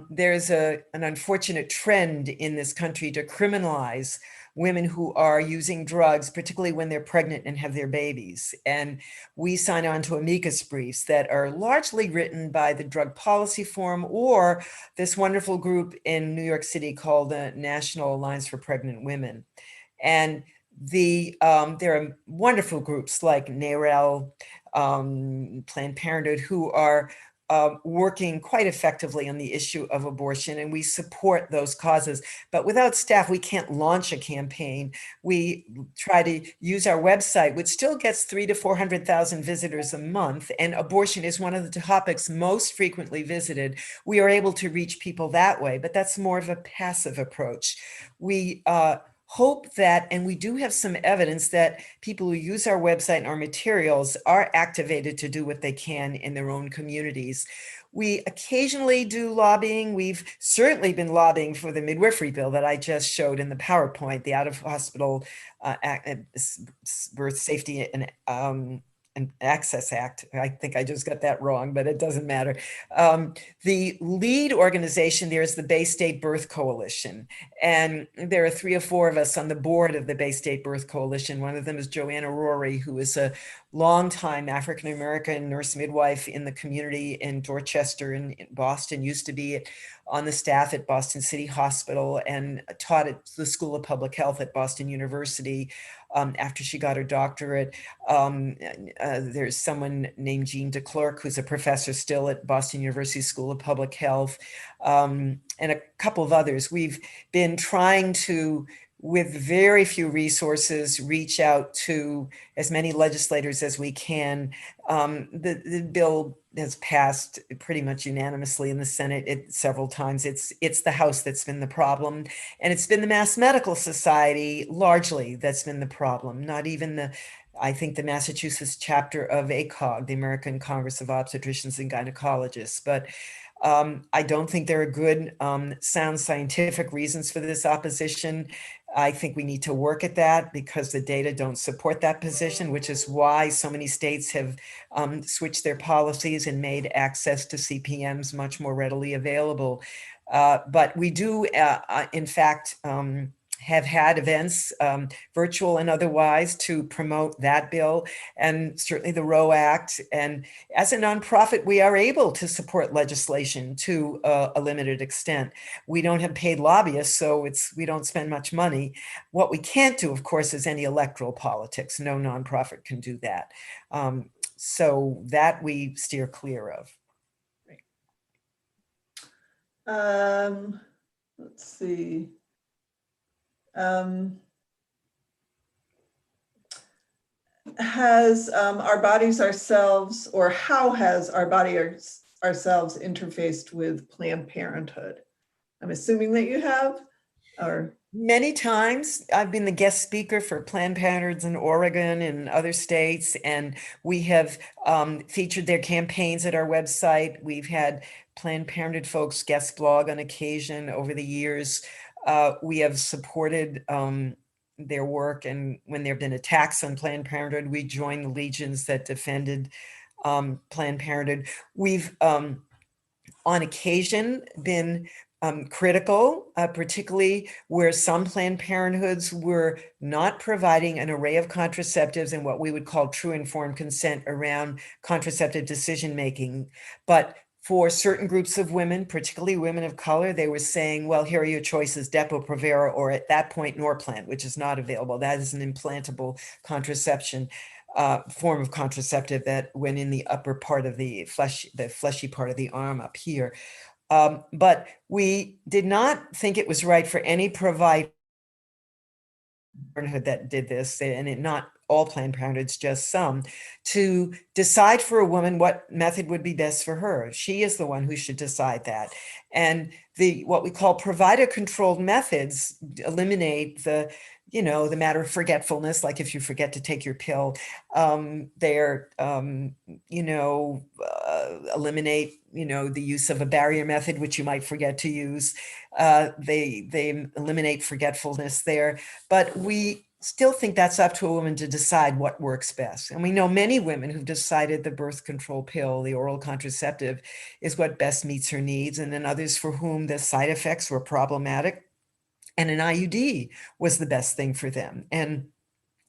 B: There's an unfortunate trend in this country to criminalize women who are using drugs, particularly when they're pregnant and have their babies. And we sign on to amicus briefs that are largely written by the Drug Policy Forum or this wonderful group in New York City called the National Alliance for Pregnant Women. And there are wonderful groups like NAREL, Planned Parenthood, who are working quite effectively on the issue of abortion, and we support those causes. But without staff, we can't launch a campaign. We try to use our website, which still gets 300,000 to 400,000 visitors a month, and abortion is one of the topics most frequently visited. We are able to reach people that way, but that's more of a passive approach. We hope that, and we do have some evidence that people who use our website and our materials are activated to do what they can in their own communities. We occasionally do lobbying. We've certainly been lobbying for the midwifery bill that I just showed in the PowerPoint, the out-of-hospital birth safety and Access Act. I think I just got that wrong, but it doesn't matter. The lead organization there is the Bay State Birth Coalition. And there are 3 or 4 of us on the board of the Bay State Birth Coalition. One of them is Joanna Rory, who is a longtime African-American nurse midwife in the community in Dorchester in Boston, used to be on the staff at Boston City Hospital and taught at the School of Public Health at Boston University after she got her doctorate. There's someone named Jean DeClercq, who's a professor still at Boston University School of Public Health, and a couple of others. We've been trying to, with very few resources, reach out to as many legislators as we can. The bill has passed pretty much unanimously in the Senate several times. It's the House that's been the problem. And it's been the Mass Medical Society largely that's been the problem, not even I think the Massachusetts chapter of ACOG, the American Congress of Obstetricians and Gynecologists. But I don't think there are good, sound scientific reasons for this opposition. I think we need to work at that because the data don't support that position, which is why so many states have switched their policies and made access to CPMs much more readily available. But we do, in fact, have had events, virtual and otherwise, to promote that bill and certainly the Roe Act. And as a nonprofit, we are able to support legislation to a limited extent. We don't have paid lobbyists, so we don't spend much money. What we can't do, of course, is any electoral politics. No nonprofit can do that. So that we steer clear of.
A: Let's see. Has our bodies ourselves, or how has our body ourselves interfaced with Planned Parenthood? I'm assuming that you have, or?
B: Many times. I've been the guest speaker for Planned Parenthoods in Oregon and other states, and we have featured their campaigns at our website. We've had Planned Parenthood folks guest blog on occasion over the years. We have supported their work, and when there have been attacks on Planned Parenthood, we joined the legions that defended Planned Parenthood. We've on occasion been critical, particularly where some Planned Parenthoods were not providing an array of contraceptives and what we would call true informed consent around contraceptive decision-making. But for certain groups of women, particularly women of color, they were saying, well, here are your choices, Depo-Provera, or at that point, Norplant, which is not available. That is an implantable contraception, form of contraceptive that went in the upper part of the fleshy part of the arm up here. But we did not think it was right for any provider that did this, and not all Planned Parenthoods, just some, to decide for a woman what method would be best for her. She is the one who should decide that. And what we call provider-controlled methods eliminate the matter of forgetfulness, like if you forget to take your pill. Eliminate, the use of a barrier method, which you might forget to use. They eliminate forgetfulness there. But we still think that's up to a woman to decide what works best. And we know many women who've decided the birth control pill, the oral contraceptive, is what best meets her needs, and then others for whom the side effects were problematic, and an IUD was the best thing for them. And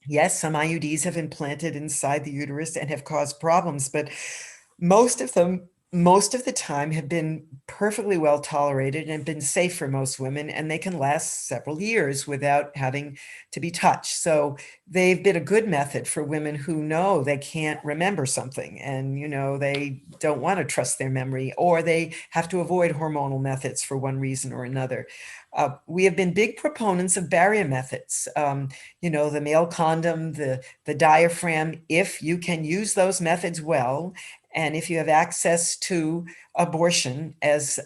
B: yes, some IUDs have implanted inside the uterus and have caused problems, but most of the time have been perfectly well tolerated and been safe for most women, and they can last several years without having to be touched. So they've been a good method for women who know they can't remember something, and they don't want to trust their memory, or they have to avoid hormonal methods for one reason or another. We have been big proponents of barrier methods, the male condom, the diaphragm. If you can use those methods well And if you have access to abortion as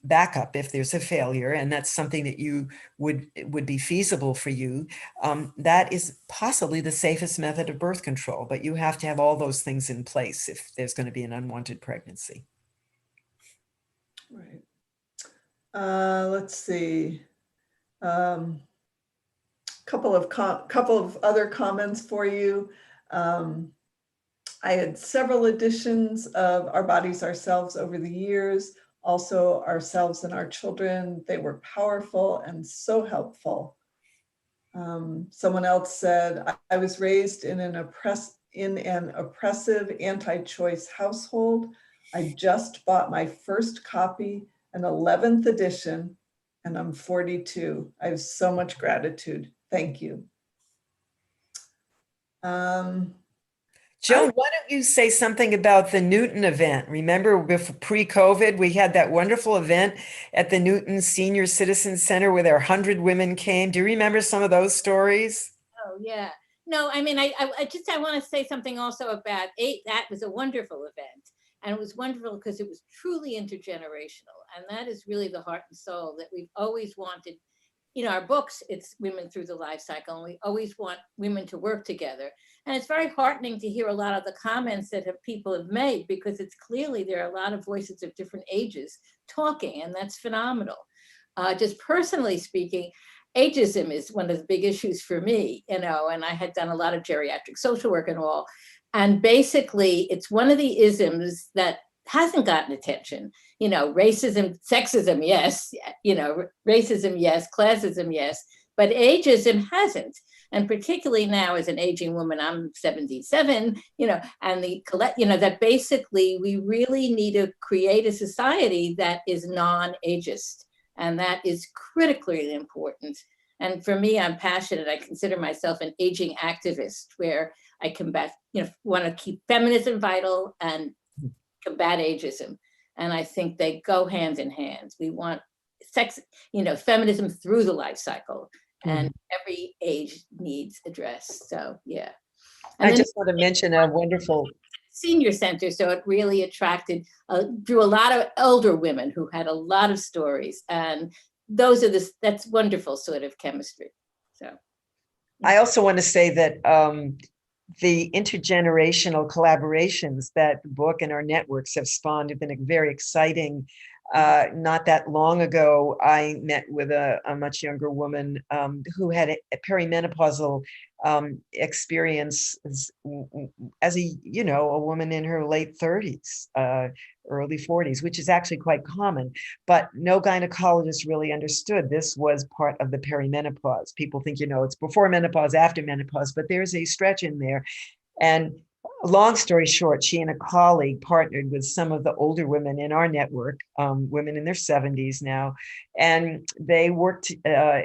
B: backup, if there's a failure, and that's something that you would be feasible for you, that is possibly the safest method of birth control. But you have to have all those things in place if there's going to be an unwanted pregnancy.
A: Right. Let's see. Couple of other comments for you. I had several editions of Our Bodies, Ourselves over the years, also Ourselves and Our Children. They were powerful and so helpful. Someone else said, I was raised in an oppressive anti-choice household. I just bought my first copy, an 11th edition, and I'm 42. I have so much gratitude. Thank you.
B: Joan, why don't you say something about the Newton event? Remember, pre-COVID, we had that wonderful event at the Newton Senior Citizen Center where 100 women came. Do you remember some of those stories?
C: Oh, yeah. No, I mean, I want to say something also about that was a wonderful event. And it was wonderful because it was truly intergenerational. And that is really the heart and soul that we've always wanted. You know, our books, it's women through the life cycle, and we always want women to work together. And it's very heartening to hear a lot of the comments that people have made, because it's clearly there are a lot of voices of different ages talking, and that's phenomenal. Just personally speaking, ageism is one of the big issues for me, you know, and I had done a lot of geriatric social work and all. And basically, it's one of the isms that hasn't gotten attention. You know, racism, sexism, yes. You know, racism, yes. Classism, yes. But ageism hasn't. And particularly now, as an aging woman, I'm 77, you know, and that basically we really need to create a society that is non-ageist. And that is critically important. And for me, I'm passionate. I consider myself an aging activist, where I combat, you know, want to keep feminism vital and combat ageism. And I think they go hand in hand. We want feminism through the life cycle, and every age needs addressed. So, yeah. And
B: I just want to mention a wonderful
C: senior center. So it really drew a lot of older women who had a lot of stories. And that's wonderful sort of chemistry. So.
B: I also want to say that the intergenerational collaborations that the book and our networks have spawned have been very exciting. Not that long ago, I met with a much younger woman who had a perimenopausal experience as a woman in her late 30s, early 40s, which is actually quite common. But no gynecologist really understood this was part of the perimenopause. People think, it's before menopause, after menopause, but there's a stretch in there. And long story short, she and a colleague partnered with some of the older women in our network, women in their 70s now, and they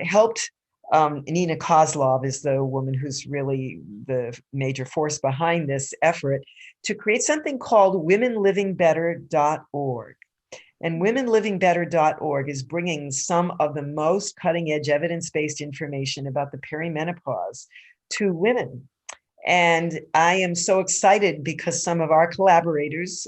B: helped. Nina Kozlov is the woman who's really the major force behind this effort to create something called womenlivingbetter.org. And womenlivingbetter.org is bringing some of the most cutting-edge evidence-based information about the perimenopause to women. And I am so excited because some of our collaborators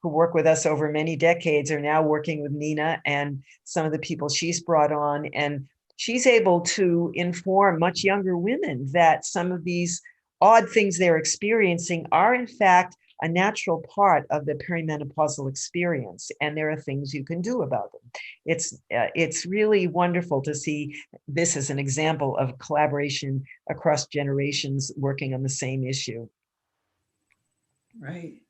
B: who work with us over many decades are now working with Nina and some of the people she's brought on. And she's able to inform much younger women that some of these odd things they're experiencing are in fact a natural part of the perimenopausal experience. And there are things you can do about them. It's really wonderful to see this as an example of collaboration across generations working on the same issue.
A: Right.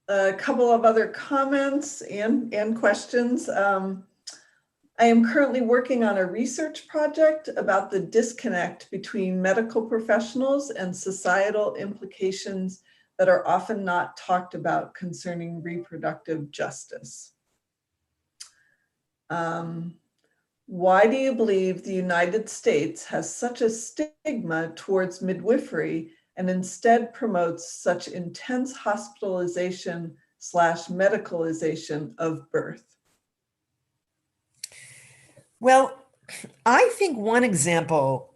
A: A couple of other comments and questions. I am currently working on a research project about the disconnect between medical professionals and societal implications that are often not talked about concerning reproductive justice. Why do you believe the United States has such a stigma towards midwifery and instead promotes such intense hospitalization/medicalization of birth?
B: Well, I think one example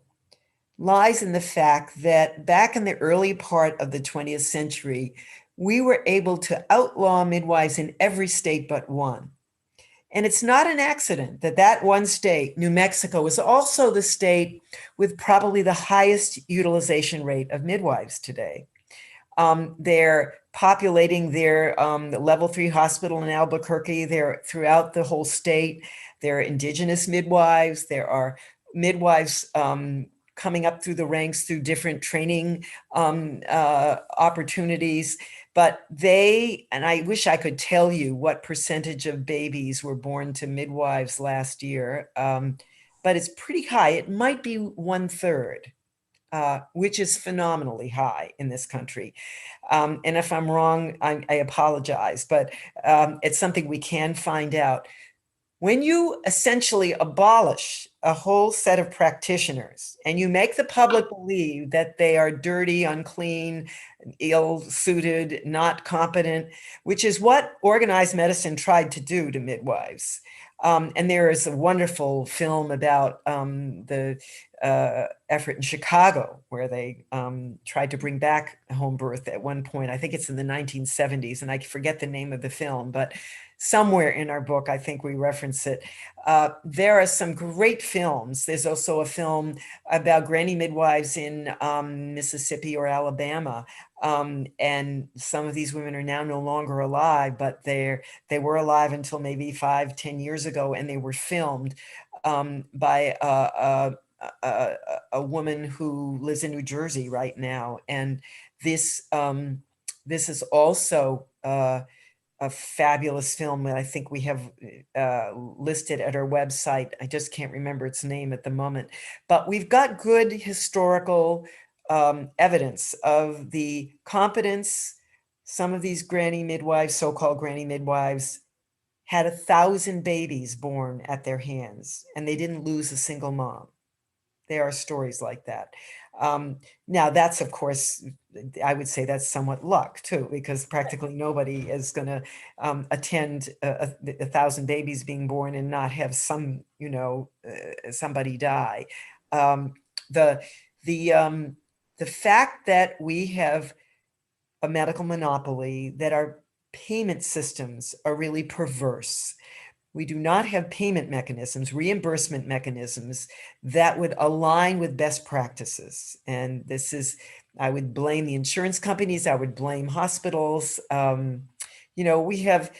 B: lies in the fact that back in the early part of the 20th century, we were able to outlaw midwives in every state but one. And it's not an accident that that one state, New Mexico, is also the state with probably the highest utilization rate of midwives today. They're populating their level 3 hospital in Albuquerque. They're throughout the whole state. There are indigenous midwives. There are midwives coming up through the ranks through different training opportunities. But and I wish I could tell you what percentage of babies were born to midwives last year, but it's pretty high. It might be 1/3. Which is phenomenally high in this country. And if I'm wrong, I apologize, but it's something we can find out. When you essentially abolish a whole set of practitioners and you make the public believe that they are dirty, unclean, ill-suited, not competent, which is what organized medicine tried to do to midwives. And there is a wonderful film about the effort in Chicago where they tried to bring back home birth at one point. I think it's in the 1970s, and I forget the name of the film, but somewhere in our book, I think we reference it. There are some great films. There's also a film about granny midwives in Mississippi or Alabama. And some of these women are now no longer alive, but they were alive until maybe 5-10 years ago, and they were filmed by a woman who lives in New Jersey right now. And this is also a fabulous film that I think we have listed at our website. I just can't remember its name at the moment, but we've got good historical evidence of the competence. Some of these granny midwives, so-called granny midwives, had 1,000 babies born at their hands, and they didn't lose a single mom. There are stories like that. Now that's, of course, I would say that's somewhat luck too, because practically nobody is going to attend 1,000 babies being born and not have some, somebody die. The fact that we have a medical monopoly, that our payment systems are really perverse. We do not have payment mechanisms, reimbursement mechanisms that would align with best practices. And this is, I would blame the insurance companies. I would blame hospitals. We have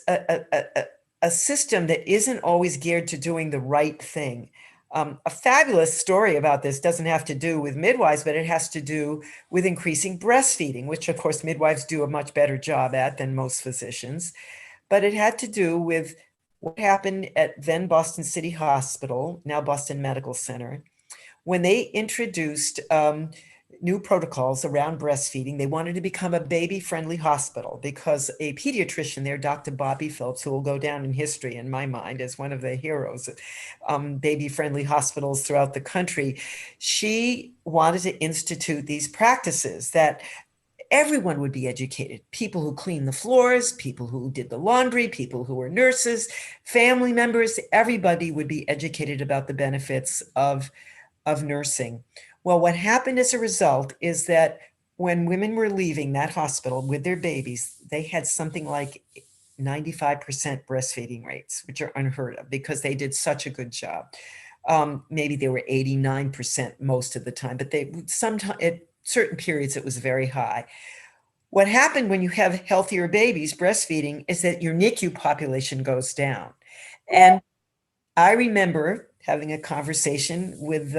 B: a system that isn't always geared to doing the right thing. A fabulous story about this doesn't have to do with midwives, but it has to do with increasing breastfeeding, which of course midwives do a much better job at than most physicians. But it had to do with what happened at then Boston City Hospital, now Boston Medical Center, when they introduced new protocols around breastfeeding. They wanted to become a baby-friendly hospital because a pediatrician there, Dr. Bodiesselves, who will go down in history in my mind as one of the heroes of baby-friendly hospitals throughout the country, she wanted to institute these practices that everyone would be educated. People who cleaned the floors, people who did the laundry, people who were nurses, family members, everybody would be educated about the benefits of nursing. Well, what happened as a result is that when women were leaving that hospital with their babies, they had something like 95% breastfeeding rates, which are unheard of because they did such a good job. Maybe they were 89% most of the time, but sometimes at certain periods it was very high. What happened when you have healthier babies breastfeeding is that your NICU population goes down. And I remember having a conversation with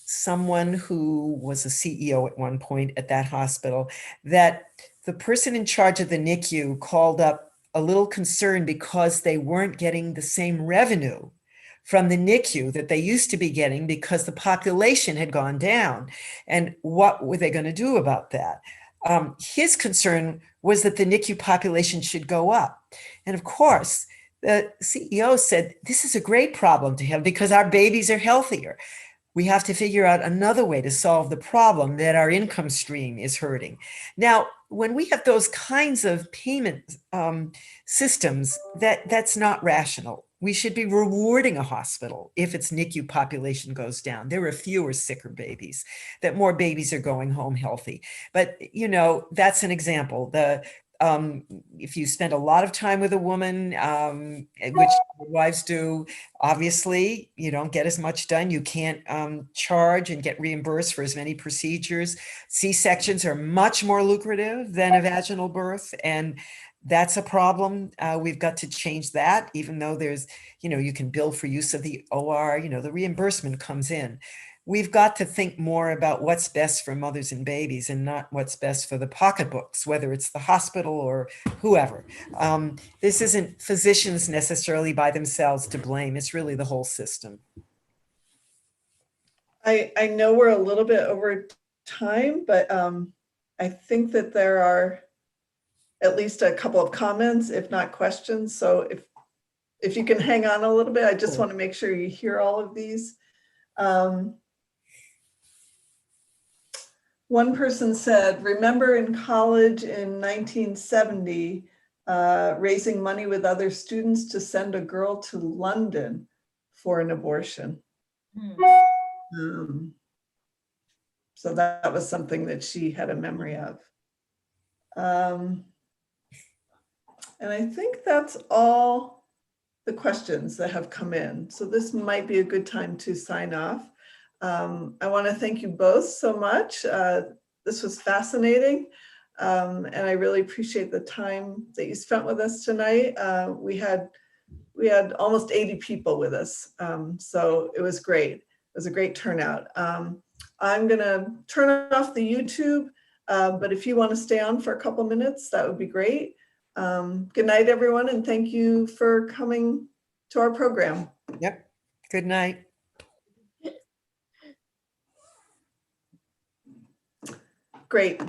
B: someone who was a CEO at one point at that hospital, that the person in charge of the NICU called up a little concerned because they weren't getting the same revenue from the NICU that they used to be getting because the population had gone down. And what were they going to do about that? His concern was that the NICU population should go up. And of course, the CEO said, this is a great problem to have because our babies are healthier. We have to figure out another way to solve the problem that our income stream is hurting. Now, when we have those kinds of payment systems, that's not rational. We should be rewarding a hospital if its NICU population goes down. There are fewer sicker babies, that more babies are going home healthy. But, you know, that's an example. If you spend a lot of time with a woman, which wives do, obviously you don't get as much done. You can't charge and get reimbursed for as many procedures. C-sections are much more lucrative than a vaginal birth, and that's a problem. We've got to change that, even though there's, you know, you can bill for use of the OR, you know, the reimbursement comes in. We've got to think more about what's best for mothers and babies and not what's best for the pocketbooks, whether it's the hospital or whoever. This isn't physicians necessarily by themselves to blame. It's really the whole system.
A: I know we're a little bit over time, but I think that there are at least a couple of comments, if not questions. So if you can hang on a little bit, I just want to make sure you hear all of these. One person said, remember in college in 1970, raising money with other students to send a girl to London for an abortion. So that was something that she had a memory of. And I think that's all the questions that have come in. So this might be a good time to sign off. I want to thank you both so much. This was fascinating. And I really appreciate the time that you spent with us tonight. We had almost 80 people with us. So it was great. It was a great turnout. I'm gonna turn off the YouTube, but if you want to stay on for a couple minutes, that would be great. Good night, everyone, and thank you for coming to our program.
B: Yep. Good night.
A: Great.